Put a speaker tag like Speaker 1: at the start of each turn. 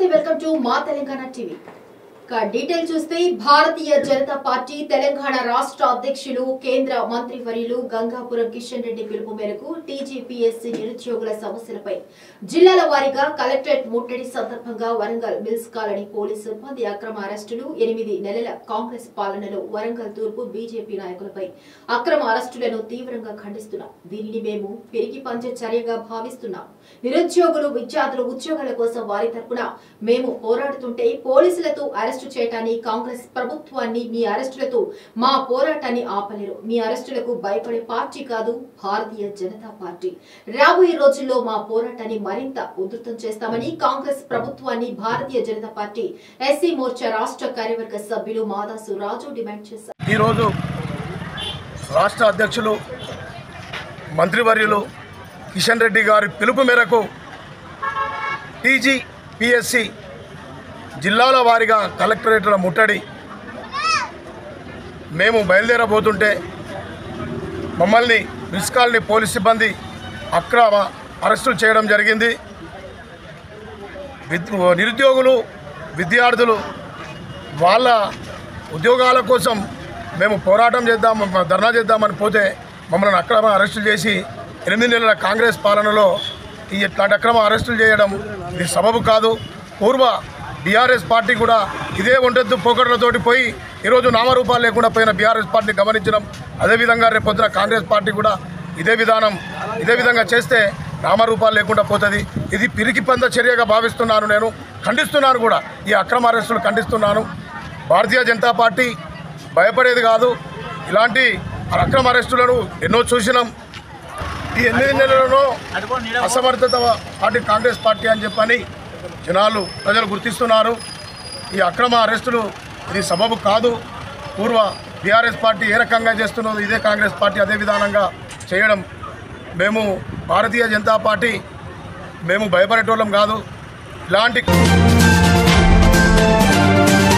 Speaker 1: నమస్తే welcome to మా Telangana TV detail చూస్తే భారతీయ జనతా పార్టీ తెలంగాణ రాష్ట్ర అధ్యక్షులు కేంద్ర మంత్రివర్యులు గంగాపురం కిషన్ రెడ్డి పిలుపు మేరకు టీజీపీఎస్సీ నిరుద్యోగుల సమస్యలపై జిల్లాల వారీగా కలెక్టరేట్ ముట్టడి సందర్భంగా వరంగల్ మిల్స్ కాలనీ పోలీసు సిబ్బంది అక్రమ అరెస్టులు 8 నెలల కాంగ్రెస్ పాలనలో వరంగల్ తూర్పు బీజేపీ నాయకులపై అక్రమ అరెస్టులను తీవ్రంగా ఖండిస్తున్నాం. దీనిని మేము పెరిగి పంచే చర్యగా భావిస్తున్నాం. నిరుద్యోగులు విద్యార్థులు ఉద్యోగాల కోసం వారి తరపున మేము పోరాడుతుంటే పోలీసులతో అరెస్ట్ చేయటాన్ని కాంగ్రెస్ ప్రభుత్వాన్ని మీ అరెస్టులతో మా పోరాటాన్ని ఆపలేరు. మీ అరెస్టులకు భయపడే పార్టీ కాదు భారతీయ జనతా పార్టీ. రాబోయే రోజుల్లో మా పోరాటాన్ని మరింత ఉధృతం చేస్తామని కాంగ్రెస్ ప్రభుత్వాన్ని భారతీయ జనతా పార్టీ ఎస్సీ మోర్చా రాష్ట్ర కార్యవర్గ సభ్యులు మాదాసు రాజు డిమాండ్ చేశారు.
Speaker 2: ఈ రోజు రాష్ట్ర అధ్యక్షులు మంత్రివర్యులు కిషన్ రెడ్డి గారి పిలుపు మేరకు టీజీపీఎస్సీ జిల్లాల వారీగా కలెక్టరేట్ల ముట్టడి మేము బయలుదేరబోతుంటే మమ్మల్ని మిల్స్ కాలనీ పోలీస్ సిబ్బంది అక్రమ అరెస్టులు చేయడం జరిగింది. నిరుద్యోగులు విద్యార్థులు వాళ్ళ ఉద్యోగాల కోసం మేము పోరాటం చేద్దాం ధర్నా చేద్దామని పోతే మమ్మల్ని అక్రమ అరెస్టులు చేసి 8 నెలల కాంగ్రెస్ పాలనలో ఇట్లాంటి అక్రమ అరెస్టులు చేయడం ఇది సబబు కాదు. పూర్వ బీఆర్ఎస్ పార్టీ కూడా ఇదే ఒంటెత్తు పోకడలతోటి పోయి ఈరోజు నామరూపాలు లేకుండా పోయిన బీఆర్ఎస్ పార్టీని గమనించడం, అదేవిధంగా రేపొద్దున కాంగ్రెస్ పార్టీ కూడా ఇదే విధంగా చేస్తే నామరూపాలు లేకుండా పోతుంది. ఇది పిరికి పంద చర్యగా భావిస్తున్నాను. నేను ఖండిస్తున్నాను కూడా, ఈ అక్రమ అరెస్టులు ఖండిస్తున్నాను. భారతీయ జనతా పార్టీ భయపడేది కాదు. ఇలాంటి అక్రమ అరెస్టులను ఎన్నో చూసినాం. ఈ 8 నెలలలో అసమర్థత పార్టీ కాంగ్రెస్ పార్టీ అని చెప్పని ప్రజలు గుర్తిస్తున్నారు. ఈ అక్రమ అరెస్టులు ఇది సబబు కాదు. పూర్వ బీఆర్ఎస్ పార్టీ ఏ రకంగా చేస్తున్నదో ఇదే కాంగ్రెస్ పార్టీ అదే విధానంగా చేయడం. మేము భారతీయ జనతా పార్టీ మేము భయపడేటోళ్ళం కాదు. ఇలాంటి